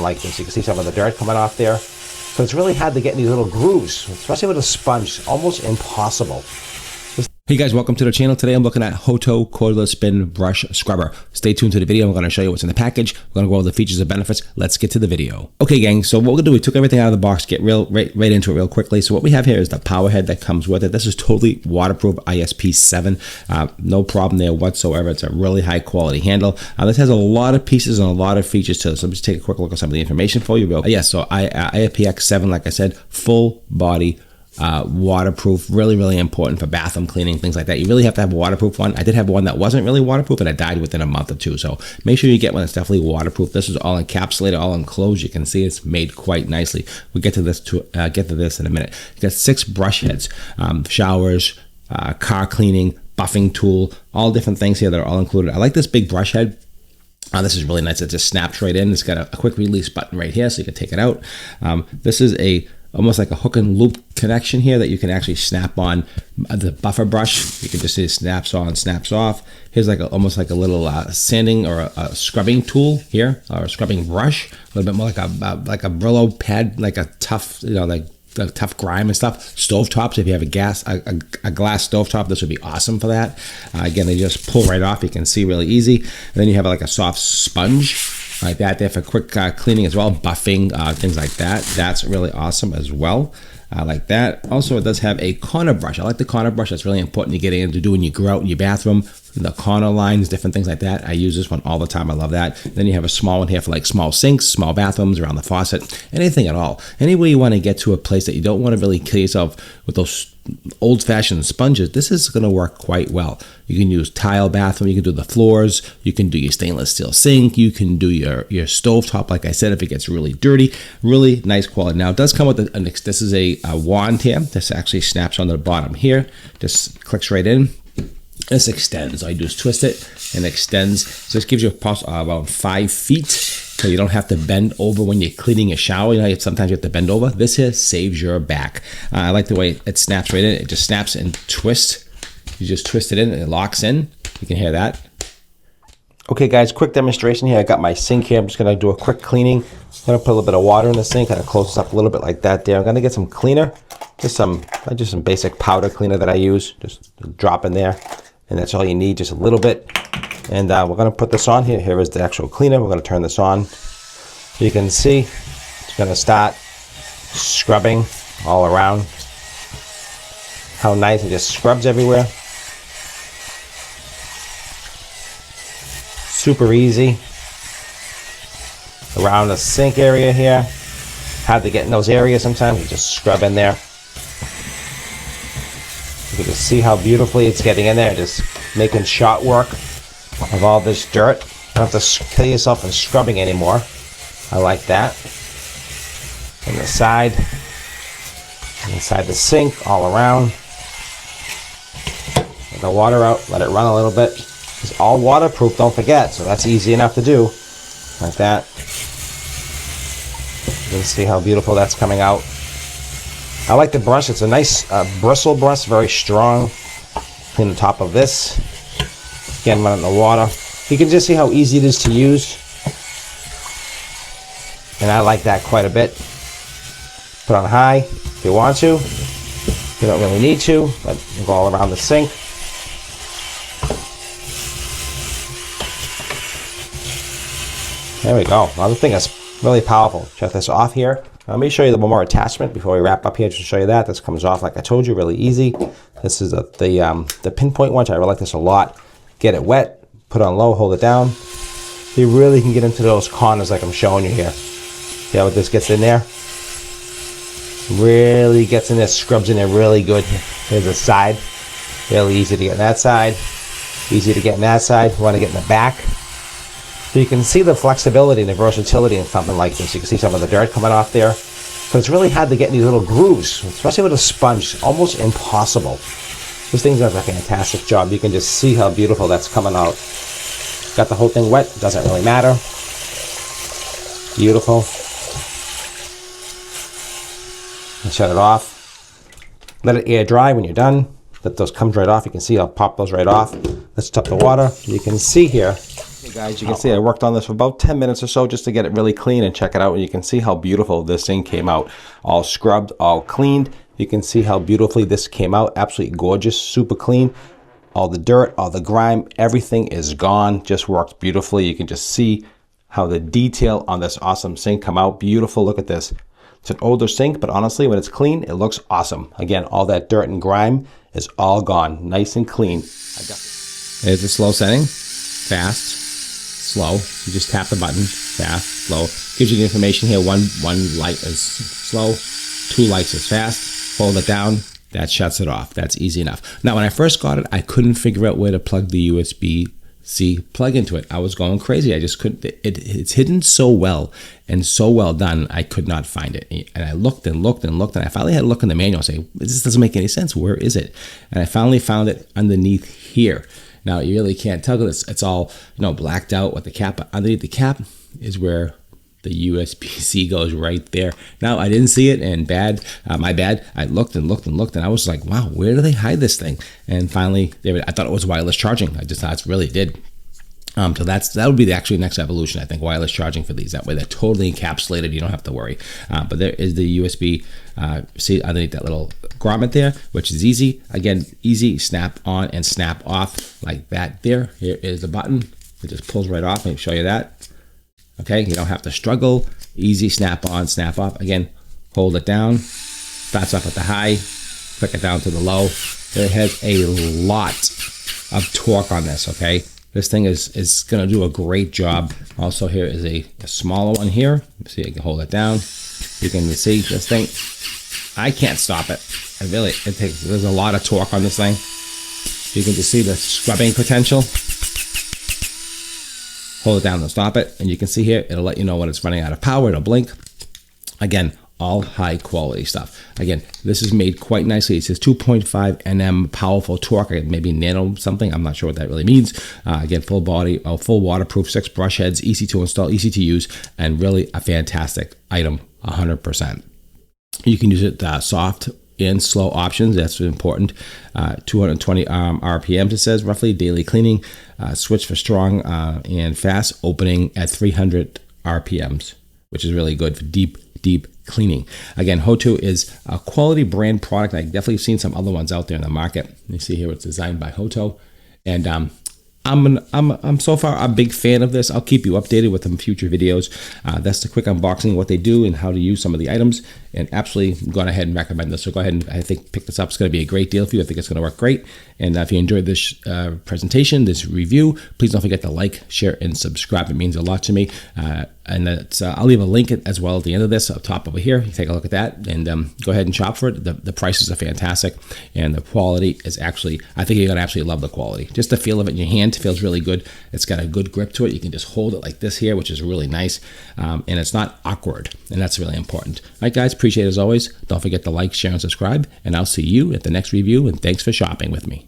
like this. You can see some of the dirt coming off there. So it's really hard to get in these little grooves, especially with a sponge. It's almost impossible. Hey guys, welcome to the channel. Today I'm looking at HOTO Cordless Spin Brush Scrubber. Stay tuned to the video. I'm going to show you what's in the package. We're going to go over the features and benefits. Let's get to the video. Okay gang, so what we're going to do, we took everything out of the box, get right into it real quickly. So what we have here is the power head that comes with it. This is totally waterproof, ISP7. No problem there whatsoever. It's a really high quality handle. This has a lot of pieces and a lot of features to it. So let me just take a quick look at some of the information for you. So IPX7, like I said, full body waterproof, really important for bathroom cleaning, things like that. You really have to have a waterproof one. I did have one that wasn't really waterproof and it died within a month or two, so make sure you get one that's definitely waterproof. This is all encapsulated, all enclosed. You can see it's made quite nicely. We'll get to this in a minute. You got 6 brush heads, showers, car cleaning, buffing tool, all different things here that are all included. I like this big brush head. This is really nice. It just snaps right in. It's got a quick release button right here so you can take it out. This is almost like a hook and loop connection here that you can actually snap on the buffer brush. You can just see it snaps on, snaps off. Here's like almost like a little sanding or a scrubbing tool here, or a scrubbing brush. A little bit more like a Brillo pad, like a tough, like the tough grime and stuff. Stovetops, if you have a glass stovetop, this would be awesome for that. Again, they just pull right off. You can see really easy. And then you have like a soft sponge like that there for quick cleaning as well, buffing, things like that. That's really awesome as well. I like that. Also, it does have a corner brush. I like the corner brush. That's really important to get into do when you go out in your bathroom. The corner lines, different things like that. I use this one all the time. I love that. Then you have a small one here for like small sinks, small bathrooms, around the faucet, anything at all. Anywhere you want to get to a place that you don't want to really kill yourself with those old-fashioned sponges, this is going to work quite well. You can use tile bathroom, you can do the floors, you can do your stainless steel sink, you can do your stovetop, like I said, if it gets really dirty. Really nice quality. Now it does come with this is a wand here. This actually snaps on the bottom here, just clicks right in. This extends. All you do is twist it and extends. So this gives you about 5 feet, so you don't have to bend over when you're cleaning a shower. You know, sometimes you have to bend over. This here saves your back. I like the way it snaps right in. It just snaps and twists. You just twist it in and it locks in. You can hear that. Okay guys, quick demonstration here. I got my sink here. I'm just gonna do a quick cleaning. I'm gonna put a little bit of water in the sink, kind of close this up a little bit like that there. I'm gonna get some cleaner, just some basic powder cleaner that I use. Just drop in there. And that's all you need, just a little bit. And we're going to put this on here. Here is the actual cleaner. We're going to turn this on. You can see it's going to start scrubbing all around. How nice, it just scrubs everywhere. Super easy. Around the sink area here. Hard to get in those areas sometimes. You just scrub in there. You can see how beautifully it's getting in there, just making shot work of all this dirt. You don't have to kill yourself in scrubbing anymore. I like that. On the side, inside the sink, all around. Let the water out, let it run a little bit. It's all waterproof, don't forget, so that's easy enough to do. Like that. You can see how beautiful that's coming out. I like the brush. It's a nice bristle brush, very strong. Clean the top of this. Again, run it in the water. You can just see how easy it is to use. And I like that quite a bit. Put on high if you want to. You don't really need to, but go all around the sink. There we go. Another thing that's really powerful. Shut this off here. Let me show you the one more attachment before we wrap up here, just to show you that. This comes off, like I told you, really easy. This is the pinpoint one. I really like this a lot. Get it wet, put it on low, hold it down. You really can get into those corners like I'm showing you here. See how this gets in there? Really gets in there, scrubs in there really good. Here's the side. Really easy to get in that side. Easy to get in that side. You want to get in the back. So you can see the flexibility and the versatility in something like this. You can see some of the dirt coming off there. So it's really hard to get in these little grooves, especially with a sponge. It's almost impossible. This thing does a fantastic job. You can just see how beautiful that's coming out. Got the whole thing wet. Doesn't really matter. Beautiful. And shut it off. Let it air dry when you're done. Let those come right off. You can see I'll pop those right off. Let's top the water. You can see here Hey guys, you can see I worked on this for about 10 minutes or so just to get it really clean and check it out. And you can see how beautiful this thing came out. All scrubbed, all cleaned. You can see how beautifully this came out. Absolutely gorgeous, super clean. All the dirt, all the grime, everything is gone. Just worked beautifully. You can just see how the detail on this awesome sink come out. Beautiful, look at this. It's an older sink, but honestly, when it's clean, it looks awesome. Again, all that dirt and grime is all gone. Nice and clean. There's a slow setting. Fast, slow. You just tap the button. Fast, slow. Gives you the information here. One light is slow. 2 lights is fast. Hold it down. That shuts it off. That's easy enough. Now, when I first got it, I couldn't figure out where to plug the USB-C plug into it. I was going crazy. I just couldn't. It's hidden so well and so well done. I could not find it. And I looked and looked and looked, and I finally had to look in the manual and say, this doesn't make any sense. Where is it? And I finally found it underneath here. Now, you really can't tell because it's all, blacked out with the cap. But underneath the cap is where the USB-C goes right there. Now, I didn't see it, and my bad. I looked and looked and looked, and I was like, wow, where do they hide this thing? And finally, I thought it was wireless charging. I just thought it really did. So that would be the actually next evolution, I think, wireless charging for these. That way they're totally encapsulated. You don't have to worry. But there is the USB-C underneath that little grommet there, which is easy. Again, easy snap on and snap off like that there. Here is the button. It just pulls right off. Let me show you that. Okay, you don't have to struggle. Easy snap on, snap off. Again, hold it down. Starts off at the high. Click it down to the low. It has a lot of torque on this, okay? This thing is going to do a great job. Also, here is a smaller one here. See, I can hold it down. You can see this thing. I can't stop it. There's a lot of torque on this thing. You can just see the scrubbing potential. Hold it down to stop it. And you can see here, it'll let you know when it's running out of power. It'll blink. Again, all high quality stuff. Again, this is made quite nicely. It says 2.5 Nm powerful torque, maybe nano something. I'm not sure what that really means. Again, full body, full waterproof, 6 brush heads, easy to install, easy to use, and really a fantastic item, 100%. You can use it soft and slow options. That's important. 220 RPMs, it says, roughly. Daily cleaning. Switch for strong and fast, opening at 300 RPMs, which is really good for deep cleaning. Again, HOTO is a quality brand product. I've definitely seen some other ones out there in the market. You see here it's designed by HOTO, and I'm so far a big fan of this. I'll keep you updated with some future videos. That's the quick unboxing of what they do and how to use some of the items, and absolutely gone ahead and recommend this. So go ahead and I think pick this up. It's going to be a great deal for you. I think it's going to work great. And if you enjoyed this presentation, this review, please don't forget to like, share, and subscribe. It means a lot to me. And I'll leave a link as well at the end of this up top over here. You take a look at that and go ahead and shop for it. The prices are fantastic, and the quality is actually, I think you're going to absolutely love the quality. Just the feel of it in your hand feels really good. It's got a good grip to it. You can just hold it like this here, which is really nice. And it's not awkward, and that's really important. All right, guys, appreciate it as always. Don't forget to like, share, and subscribe, and I'll see you at the next review, and thanks for shopping with me.